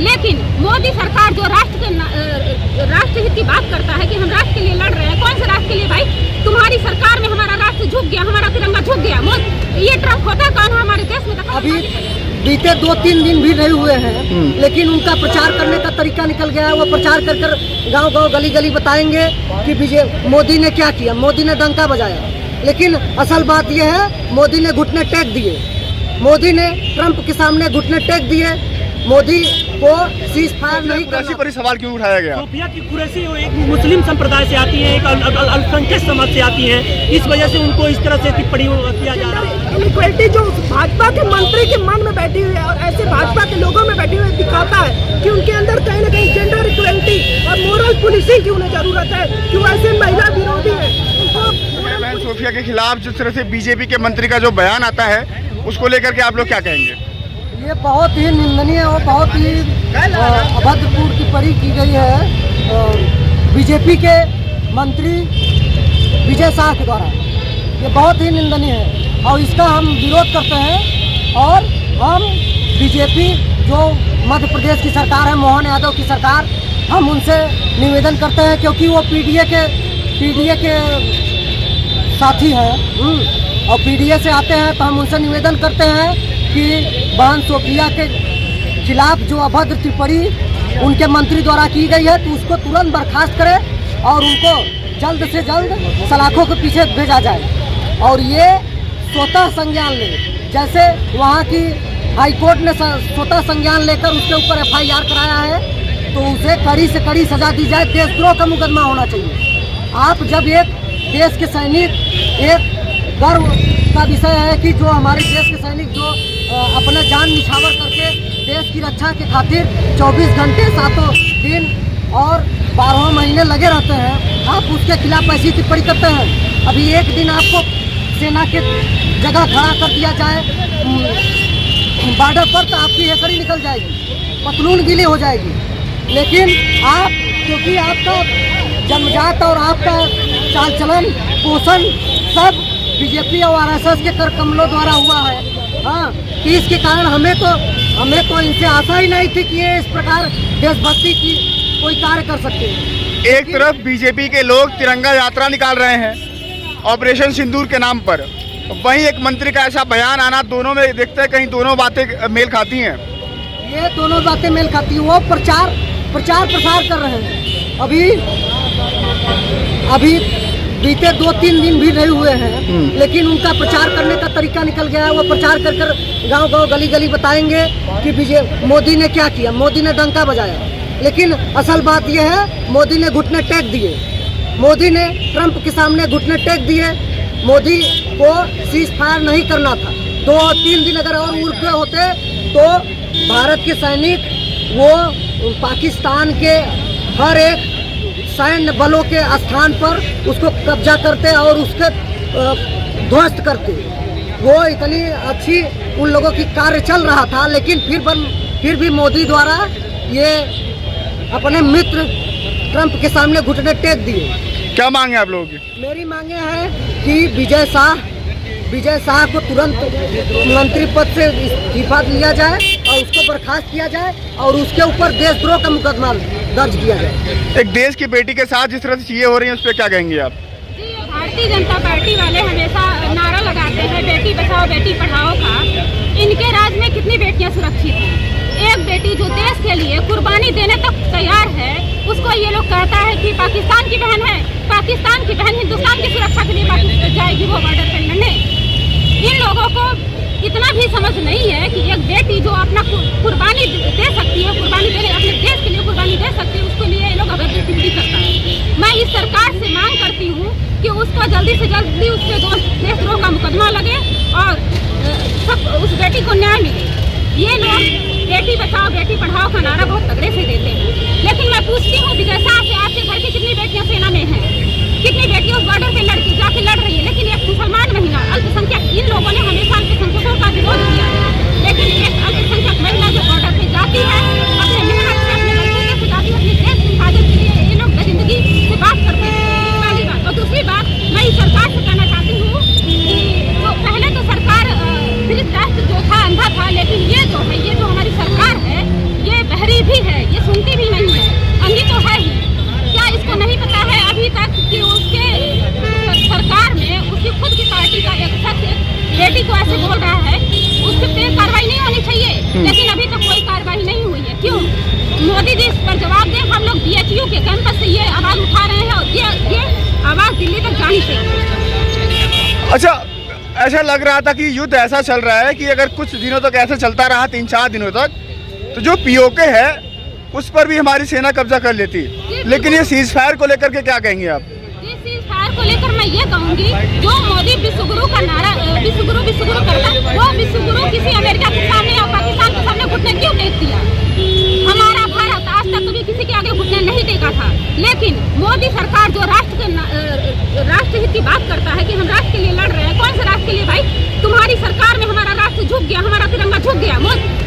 लेकिन मोदी सरकार जो राष्ट्रहित की बात करता है कि हम राष्ट्र के लिए लड़ रहे हैं, कौन से राष्ट्र के लिए भाई? तुम्हारी सरकार में हमारा राष्ट्र झुक गया, हमारा तिरंगा झुक गया। ये ट्रम्प होता कौन है हमारे देश में? अभी बीते 2-3 दिन भी नहीं हुए हैं, लेकिन उनका प्रचार करने का तरीका निकल गया है। वो प्रचार कर गांव-गांव गली-गली बताएंगे कि मोदी ने क्या किया, मोदी ने डंका बजाया। लेकिन असल बात यह है, मोदी ने घुटने टेक दिए, मोदी ने ट्रम्प के सामने घुटने टेक दिए। मोदी को सीज फायर नहीं करना। पर सवाल क्यों उठाया गया? सोफिया की कुरैशी एक मुस्लिम संप्रदाय से आती है, एक अल्पसंख्यक समाज से आती है, इस वजह से उनको इस तरह से टिप्पणी किया जा रहा है। इनइक्वालिटी जो भाजपा के मंत्री के मन में बैठी हुई है और ऐसे भाजपा के लोगों में बैठी हुई दिखाता है कि उनके अंदर कहीं न कहीं जेंडर इक्वालिटी और मोरल पुलिसिंग की उन्हें जरूरत है, कि वो ऐसे महिला विरोधी है। सोफिया के खिलाफ जिस तरह से बीजेपी के मंत्री का जो बयान आता है, उसको लेकर के आप लोग क्या कहेंगे? ये बहुत ही निंदनीय और बहुत ही अभद्रपूर्ण टिप्पणी की गई है बीजेपी के मंत्री विजय शाह के द्वारा। ये बहुत ही निंदनीय है और इसका हम विरोध करते हैं। और हम बीजेपी जो मध्य प्रदेश की सरकार है, मोहन यादव की सरकार, हम उनसे निवेदन करते हैं, क्योंकि वो पीडीए के साथी हैं और पीडीए से आते हैं, तो हम उनसे निवेदन करते हैं कि बहन सोफिया के खिलाफ जो अभद्र टिप्पणी उनके मंत्री द्वारा की गई है, तो उसको तुरंत बर्खास्त करें और उनको जल्द से जल्द सलाखों के पीछे भेजा जाए। और ये स्वतः संज्ञान ले, जैसे वहाँ की हाईकोर्ट ने स्वतः संज्ञान लेकर उसके ऊपर FIR कराया है, तो उसे कड़ी से कड़ी सजा दी जाए। देशद्रोह का मुकदमा होना चाहिए। आप जब एक देश के सैनिक, एक गर्व का विषय है कि जो हमारे देश के सैनिक जो अपना जान निछावर करके देश की रक्षा के खातिर 24 घंटे 7 दिन और 12 महीने लगे रहते हैं, आप उसके खिलाफ ऐसी टिप्पणी करते हैं। अभी एक दिन आपको सेना के जगह खड़ा कर दिया जाए बॉर्डर पर, तो आपकी हेकड़ी निकल जाएगी, पतलून गीली हो जाएगी। लेकिन आप, क्योंकि आपका जन्मजात और आपका चाल चलन पोषण सब बीजेपी और RSS के कर कमलों द्वारा हुआ है, हाँ, कि इसके कारण हमें तो इनसे आशा ही नहीं थी कि ये इस प्रकार देशभक्ति की कोई कार्य कर सकते हैं। एक तरफ बीजेपी के लोग तिरंगा यात्रा निकाल रहे हैं ऑपरेशन सिंदूर के नाम पर, वहीं एक मंत्री का ऐसा बयान आना, दोनों में देखते हैं कहीं दोनों बातें मेल खाती हैं। ये दोनों बातें मेल खाती हैं। वो प्रचार प्रसार कर रहे हैं। अभी बीते 2-3 दिन भी नहीं हुए हैं, लेकिन उनका प्रचार करने का तरीका निकल गया है। वो प्रचार कर गांव-गांव गली-गली बताएंगे कि मोदी ने क्या किया, मोदी ने डंका बजाया। लेकिन असल बात यह है, मोदी ने घुटने टेक दिए, मोदी ने ट्रम्प के सामने घुटने टेक दिए। मोदी को सीज फायर नहीं करना था। 2-3 दिन अगर और उड़ गए होते तो भारत के सैनिक वो पाकिस्तान के हर एक सैन्य बलों के स्थान पर उसको कब्जा करते और उसके ध्वस्त करते। वो इतनी अच्छी उन लोगों की कार्य चल रहा था, लेकिन फिर भी मोदी द्वारा ये अपने मित्र ट्रम्प के सामने घुटने टेक दिए। क्या मांगे आप लोगों की? मेरी मांगे हैं कि विजय शाह को तुरंत मंत्री पद से इस्तीफा दिया जाए और उसको बर्खास्त किया जाए और उसके ऊपर देशद्रोह का मुकदमा दर्ज किया जाए। एक देश की बेटी के साथ जिस तरह से चीजें हो रही हैं, उस पर क्या कहेंगे आप? जी, भारतीय जनता पार्टी वाले हमेशा नारा लगाते हैं बेटी बचाओ बेटी पढ़ाओ का। इनके राज में कितनी बेटियां सुरक्षित हैं? एक बेटी जो देश के लिए कुर्बानी देने तक तैयार है, उसको ये लोग कहता है कि पाकिस्तान की बहन है। पाकिस्तान की बहन हिंदुस्तान की सुरक्षा के लिए जाएगी वो बॉर्डर पर लड़ने। इन लोगों को इतना भी समझ नहीं है कि एक बेटी जो अपना कुर्बानी दे सकती है, कुर्बानी देने अपने देश के लिए कुर्बानी दे सकती है, उसको लिए ये लोग अभद्र टिप्पणी करता है। मैं इस सरकार से मांग करती हूँ कि उसको जल्दी से जल्दी उसके देशद्रोह का मुकदमा लगे और सब उस बेटी को न्याय मिले। ये लोग बेटी बचाओ बेटी पढ़ाओ का नारा बहुत तगड़े से देते हैं, लेकिन मैं पूछती हूँ विजय शाह से, आपके घर की कितनी बेटियां सेना में हैं? कितनी बेटियां उस बॉर्डर पे जाके लड़ रही है? लेकिन एक मुसलमान महिला अल्पसंख्यक, इन लोगों ने हमेशा अल्पसंख्यकों का विरोध किया है, लेकिन एक अल्पसंख्यक महिला जो बॉर्डर पे जाती है, अपने मेहनत से अपने बलबूते से जाती है, अपने देश की हिफाजत के लिए ये लोग जिंदगी से बात करते हैं, पहली बात। और दूसरी बात, मैं इस सरकार से कहना चाहती हूँ कि तो पहले तो सरकार सिर्फ राष्ट्र जो था अंधा था, लेकिन ये जो हमारी सरकार है, ये बहरी भी मोदी को ऐसे बोल रहा है उसके पे कार्रवाई नहीं होनी चाहिए, लेकिन अभी तक कोई कार्रवाई नहीं हुई है। क्यों? मोदी जी इस पर जवाब दें। हम लोग BHU के कैंपस से ये आवाज उठा रहे हैं और ये आवाज दिल्ली तक जानी चाहिए। अच्छा, ऐसा लग रहा था कि युद्ध ऐसा चल रहा है कि अगर कुछ दिनों तक ऐसे चलता रहा, 3-4 दिनों तक, तो जो POK है उस पर भी हमारी सेना कब्जा कर लेती। लेकिन ये सीज फायर को लेकर के क्या कहेंगे आप? सीज फायर को लेकर मैं ये कहूंगी, जो मोदी विश्वगुरु का नारा विश्वगुरु करता, वो विश्वगुरु किसी अमेरिका के सामने और पाकिस्तान के सामने घुटने क्यों टेक दिया? हमारा भारत आज तक कभी किसी के आगे घुटने नहीं टेका था। लेकिन मोदी सरकार जो राष्ट्र हित की बात करता है कि हम राष्ट्र के लिए लड़ रहे हैं, कौन से राष्ट्र के लिए भाई? तुम्हारी सरकार में हमारा राष्ट्र झुक गया, हमारा तिरंगा झुक गया।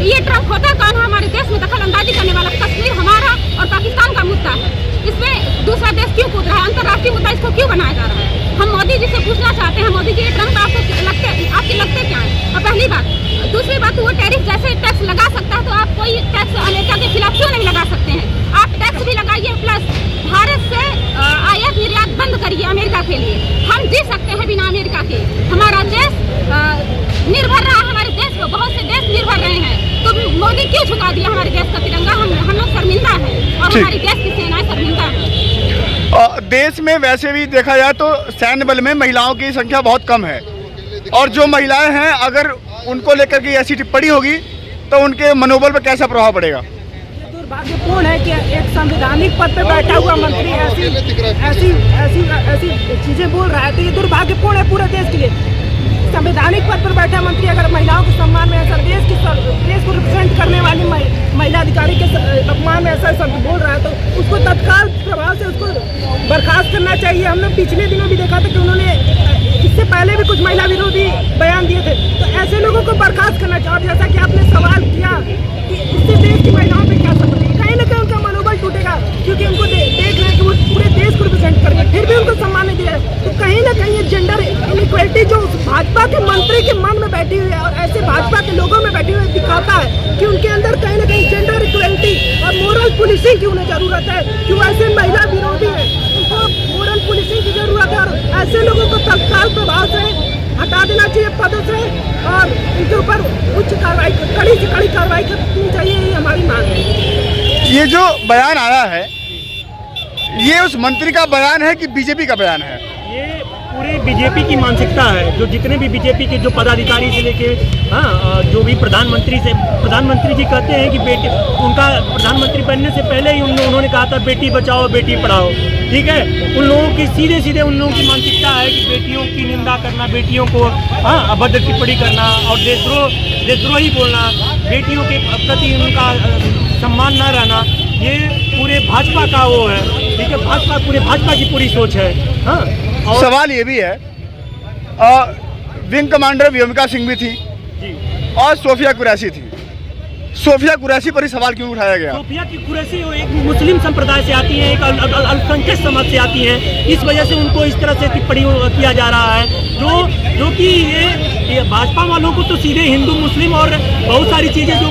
ये ट्रम्प होता कौन है? हमारे देश में दखल अंदाजी करने वाला। कश्मीर हमारा और पाकिस्तान का मुद्दा है, इसमें दूसरा देश क्यों कूद रहा है? अंतर्राष्ट्रीय मुद्दा इसको क्यों बनाया जा रहा है? हम मोदी जी से पूछना चाहते हैं, मोदी जी ये ट्रम्प आपके लगते क्या है? और पहली बात, दूसरी बात, वो टैरिफ जैसे टैक्स लगा सकता है तो आप कोई टैक्स अमेरिका के खिलाफ क्यों नहीं लगा सकते हैं? आप टैक्स भी लगाइए, प्लस भारत से आयात निर्यात बंद करिए अमेरिका के लिए। हम जी सकते हैं बिना अमेरिका के। हमारा देश निर्भर रहा, हमारे देश को बहुत से देश निर्भर रहे हैं, तो मोदी क्यों झुका दिया हमारे देश का तिरंगा? हम लोग शर्मिंदा है और हमारी देश की सेना शर्मिंदा है। देश में वैसे भी देखा जाए तो सैन्य बल में महिलाओं की संख्या बहुत कम है, और जो महिलाएं हैं अगर उनको लेकर के ऐसी टिप्पणी होगी तो उनके मनोबल पर कैसा प्रभाव पड़ेगा? दुर्भाग्यपूर्ण है कि एक संवैधानिक पद पर बैठा हुआ मंत्री ऐसी चीजें बोल रहा है, तो ये दुर्भाग्यपूर्ण है पूरे देश के लिए। संवैधानिक पद पर बैठा मंत्री अगर महिलाओं के सम्मान में ऐसा देश को रिप्रेजेंट करने वाली महिला अधिकारी के अपमान में ऐसा शब्द बोल रहा है, तो उसको तत्काल प्रभाव से उसको बर्खास्त करना चाहिए। हमने पिछले दिनों भी देखा था कि उन्होंने इससे पहले भी कुछ महिला विरोधी बयान दिए थे, तो ऐसे लोगों को बर्खास्त करना चाहिए। और जैसा कि आपने सवाल किया कि इससे देश की महिलाओं पे क्या असर पड़ेगा, कहीं ना कहीं उनका मनोबल टूटेगा, क्योंकि उनको देख रहे हैं कि वो पूरे देश को रिप्रेजेंट करेंगे, फिर भी उनको सम्मान नहीं दिया है। तो कहीं ना कहीं ये जेंडर इनइक्वालिटी जो भाजपा के मंत्री के मन में बैठी हुई है और ऐसे भाजपा के लोगों में बैठी हुई दिखाता है कि उनके अंदर कहीं ना कहीं जेंडर इक्वालिटी और मोरल पुलिसिंग की उन्हें जरूरत है, कि वो ऐसे महिला विरोधी है, उनको मोरल पुलिसिंग की जरूरत है। और ऐसे लोगों को तत्काल प्रभाव से हटा देना चाहिए पदों से और इनके ऊपर उच्च कार्रवाई, कड़ी से कड़ी कार्रवाई करनी चाहिए, ये हमारी मांग है। ये जो बयान आया है, ये उस मंत्री का बयान है कि बीजेपी का बयान है? ये पूरे बीजेपी की मानसिकता है। जो जितने भी बीजेपी के जो पदाधिकारी से लेके जो भी प्रधानमंत्री जी कहते हैं कि बेटी, उनका प्रधानमंत्री बनने से पहले ही उन्होंने कहा था बेटी बचाओ बेटी पढ़ाओ, ठीक है। उन लोगों की सीधे उन लोगों की मानसिकता है कि बेटियों की निंदा करना, बेटियों को अभद्र टिप्पणी करना और देशद्रोही बोलना, बेटियों के प्रति उनका सम्मान न रहना, ये पूरे भाजपा का वो है, ठीक है। पूरे भाजपा की पूरी सोच है। और सवाल ये भी है, विंग कमांडर व्योमिका सिंह भी थी और सोफिया कुरैशी थी। सोफिया कुरैशी पर ही सवाल क्यों उठाया गया? सोफिया की कुरैशी एक मुस्लिम संप्रदाय से आती है, एक अल्पसंख्यक समाज से आती है, इस वजह से उनको इस तरह से टिप्पणी किया जा रहा है, जो कि ये भाजपा वालों को तो सीधे हिंदू मुस्लिम और बहुत सारी चीज़ें जो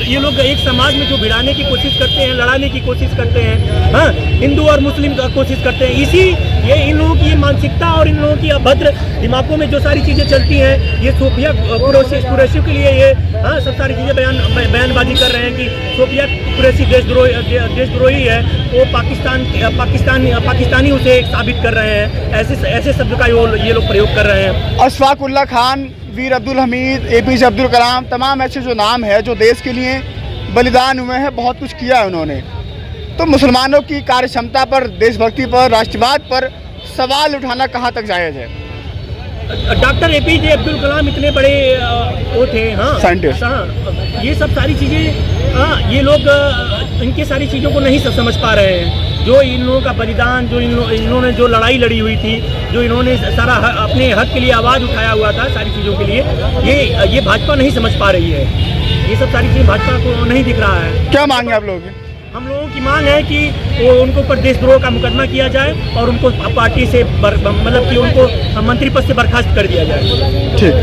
ये लोग एक समाज में जो भिड़ाने की कोशिश करते हैं, लड़ाने की कोशिश करते हैं, हिंदू और मुस्लिम का कोशिश करते हैं। ये इन लोगों की मानसिकता और इन लोगों की अभद्र दिमागों में जो सारी चीज़ें चलती हैं, ये सोफिया कुरैशी के लिए ये सब सारी चीज़ें बयानबाजी कर रहे हैं कि सोफिया कुरैशी देशद्रोही है, वो पाकिस्तानी उसे साबित कर रहे हैं। ऐसे शब्द का ये लोग प्रयोग कर रहे हैं। अशफाक उल्लाह खान, वीर अब्दुल हमीद, APJ अब्दुल कलाम, तमाम ऐसे जो नाम है जो देश के लिए बलिदान हुए हैं, बहुत कुछ किया है उन्होंने। तो मुसलमानों की कार्य क्षमता पर, देशभक्ति पर, राष्ट्रवाद पर सवाल उठाना कहाँ तक जायज़ है? डॉक्टर APJ अब्दुल कलाम इतने बड़े वो थे, साइंटिस्ट। ये सब सारी चीज़ें ये लोग इनकी सारी चीज़ों को नहीं समझ पा रहे हैं। जो इन लोगों का बलिदान, जो इन्होंने जो लड़ाई लड़ी हुई थी, जो इन्होंने सारा अपने हक के लिए आवाज़ उठाया हुआ था, सारी चीज़ों के लिए, ये भाजपा नहीं समझ पा रही है। ये सब सारी चीज़ें भाजपा को नहीं दिख रहा है। क्या मांगे आप लोग? हम लोगों की मांग है कि वो उनको ऊपर देशद्रोह का मुकदमा किया जाए और उनको पार्टी से मतलब कि उनको मंत्री पद से बर्खास्त कर दिया जाए। ठीक।